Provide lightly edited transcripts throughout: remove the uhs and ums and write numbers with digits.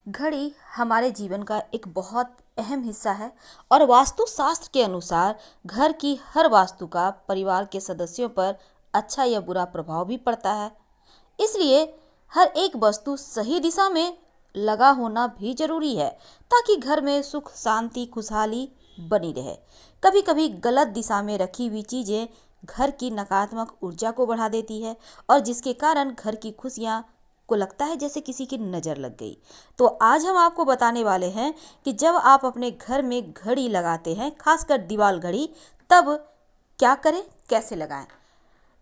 घड़ी हमारे जीवन का एक बहुत अहम हिस्सा है और वास्तुशास्त्र के अनुसार घर की हर वास्तु का परिवार के सदस्यों पर अच्छा या बुरा प्रभाव भी पड़ता है। इसलिए हर एक वस्तु सही दिशा में लगा होना भी जरूरी है ताकि घर में सुख शांति खुशहाली बनी रहे। कभी कभी गलत दिशा में रखी हुई चीजें घर की नकारात्मक ऊर्जा को बढ़ा देती है और जिसके कारण घर की खुशियां को लगता है जैसे किसी की नज़र लग गई। तो आज हम आपको बताने वाले हैं कि जब आप अपने घर में घड़ी लगाते हैं, खासकर दीवार घड़ी, तब क्या करें, कैसे लगाएं।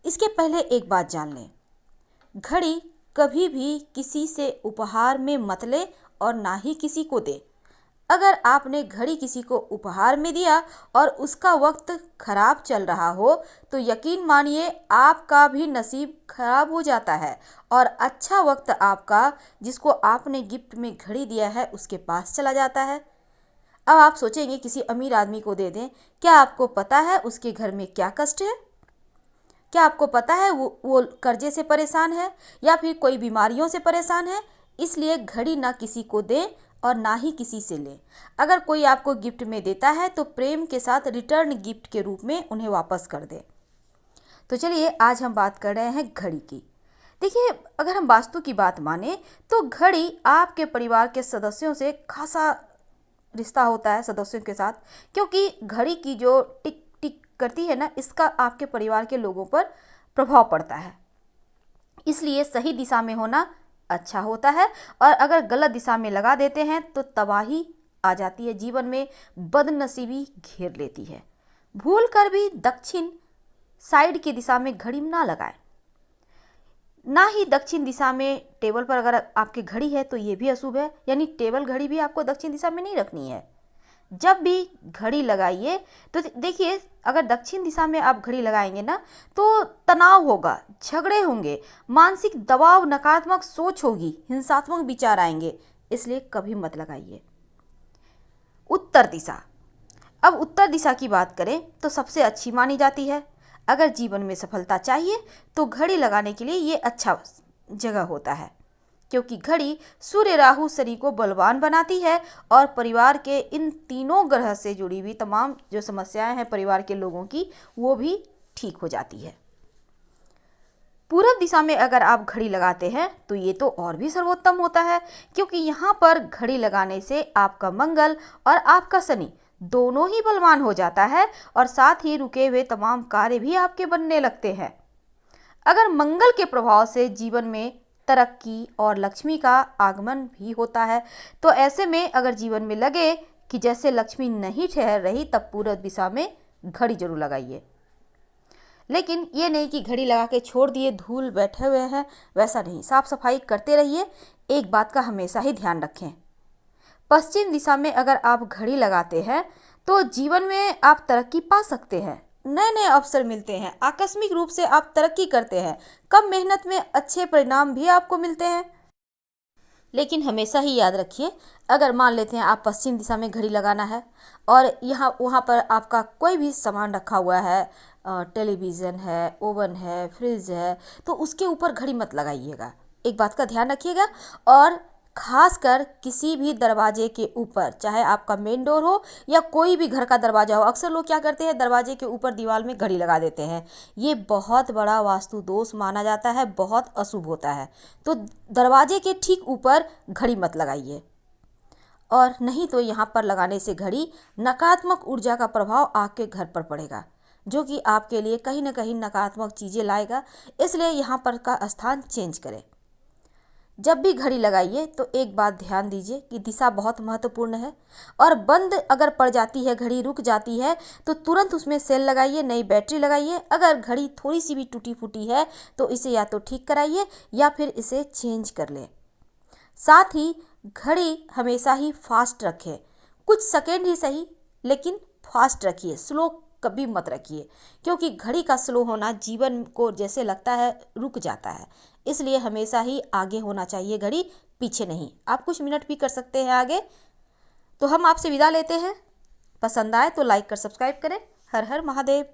इसके पहले एक बात जान लें, घड़ी कभी भी किसी से उपहार में मत ले और ना ही किसी को दे। अगर आपने घड़ी किसी को उपहार में दिया और उसका वक्त खराब चल रहा हो तो यकीन मानिए आपका भी नसीब खराब हो जाता है और अच्छा वक्त आपका, जिसको आपने गिफ्ट में घड़ी दिया है, उसके पास चला जाता है। अब आप सोचेंगे किसी अमीर आदमी को दे दें। क्या आपको पता है उसके घर में क्या कष्ट है? क्या आपको पता है वो कर्जे से परेशान है या फिर कोई बीमारियों से परेशान है? इसलिए घड़ी ना किसी को दें और ना ही किसी से लें। अगर कोई आपको गिफ्ट में देता है तो प्रेम के साथ रिटर्न गिफ्ट के रूप में उन्हें वापस कर दें। तो चलिए आज हम बात कर रहे हैं घड़ी की। देखिए, अगर हम वास्तु की बात माने तो घड़ी आपके परिवार के सदस्यों से खासा रिश्ता होता है, सदस्यों के साथ, क्योंकि घड़ी की जो टिक टिक करती है ना, इसका आपके परिवार के लोगों पर प्रभाव पड़ता है। इसलिए सही दिशा में होना अच्छा होता है और अगर गलत दिशा में लगा देते हैं तो तबाही आ जाती है, जीवन में बदनसीबी घेर लेती है। भूल कर भी दक्षिण साइड की दिशा में घड़ी ना लगाएं। ना ही दक्षिण दिशा में टेबल पर अगर आपकी घड़ी है तो ये भी अशुभ है, यानी टेबल घड़ी भी आपको दक्षिण दिशा में नहीं रखनी है। जब भी घड़ी लगाइए तो देखिए, अगर दक्षिण दिशा में आप घड़ी लगाएंगे ना तो तनाव होगा, झगड़े होंगे, मानसिक दबाव, नकारात्मक सोच होगी, हिंसात्मक विचार आएंगे। इसलिए कभी मत लगाइए। उत्तर दिशा। अब उत्तर दिशा की बात करें तो सबसे अच्छी मानी जाती है। अगर जीवन में सफलता चाहिए तो घड़ी लगाने के लिए ये अच्छा जगह होता है, क्योंकि घड़ी सूर्य राहु शनि को बलवान बनाती है और परिवार के इन तीनों ग्रह से जुड़ी हुई तमाम जो समस्याएं हैं परिवार के लोगों की, वो भी ठीक हो जाती है। पूरब दिशा में अगर आप घड़ी लगाते हैं तो ये तो और भी सर्वोत्तम होता है, क्योंकि यहाँ पर घड़ी लगाने से आपका मंगल और आपका शनि दोनों ही बलवान हो जाता है और साथ ही रुके हुए तमाम कार्य भी आपके बनने लगते हैं। अगर मंगल के प्रभाव से जीवन में तरक्की और लक्ष्मी का आगमन भी होता है, तो ऐसे में अगर जीवन में लगे कि जैसे लक्ष्मी नहीं ठहर रही, तब पूरब दिशा में घड़ी जरूर लगाइए। लेकिन ये नहीं कि घड़ी लगा के छोड़ दिए, धूल बैठे हुए हैं, वैसा नहीं। साफ सफाई करते रहिए। एक बात का हमेशा ही ध्यान रखें, पश्चिम दिशा में अगर आप घड़ी लगाते हैं तो जीवन में आप तरक्की पा सकते हैं, नए नए अवसर मिलते हैं, आकस्मिक रूप से आप तरक्की करते हैं, कम मेहनत में अच्छे परिणाम भी आपको मिलते हैं। लेकिन हमेशा ही याद रखिए, अगर मान लेते हैं आप पश्चिम दिशा में घड़ी लगाना है और यहाँ वहाँ पर आपका कोई भी सामान रखा हुआ है, टेलीविज़न है, ओवन है, फ्रिज है, तो उसके ऊपर घड़ी मत लगाइएगा। एक बात का ध्यान रखिएगा। और खासकर किसी भी दरवाजे के ऊपर, चाहे आपका मेन डोर हो या कोई भी घर का दरवाजा हो, अक्सर लोग क्या करते हैं, दरवाजे के ऊपर दीवार में घड़ी लगा देते हैं। ये बहुत बड़ा वास्तु दोष माना जाता है, बहुत अशुभ होता है। तो दरवाजे के ठीक ऊपर घड़ी मत लगाइए। और नहीं तो यहाँ पर लगाने से घड़ी नकारात्मक ऊर्जा का प्रभाव आपके घर पर पड़ेगा, जो कि आपके लिए कहीं ना कहीं नकारात्मक चीज़ें लाएगा। इसलिए यहाँ पर का स्थान चेंज करें। जब भी घड़ी लगाइए तो एक बात ध्यान दीजिए कि दिशा बहुत महत्वपूर्ण है और बंद अगर पड़ जाती है, घड़ी रुक जाती है, तो तुरंत उसमें सेल लगाइए, नई बैटरी लगाइए। अगर घड़ी थोड़ी सी भी टूटी फूटी है तो इसे या तो ठीक कराइए या फिर इसे चेंज कर लें। साथ ही घड़ी हमेशा ही फास्ट रखें, कुछ सेकेंड ही सही, लेकिन फास्ट रखिए, स्लो कभी मत रखिए, क्योंकि घड़ी का स्लो होना जीवन को जैसे लगता है रुक जाता है। इसलिए हमेशा ही आगे होना चाहिए घड़ी, पीछे नहीं। आप कुछ मिनट भी कर सकते हैं आगे। तो हम आपसे विदा लेते हैं। पसंद आए तो लाइक कर सब्सक्राइब करें। हर हर महादेव।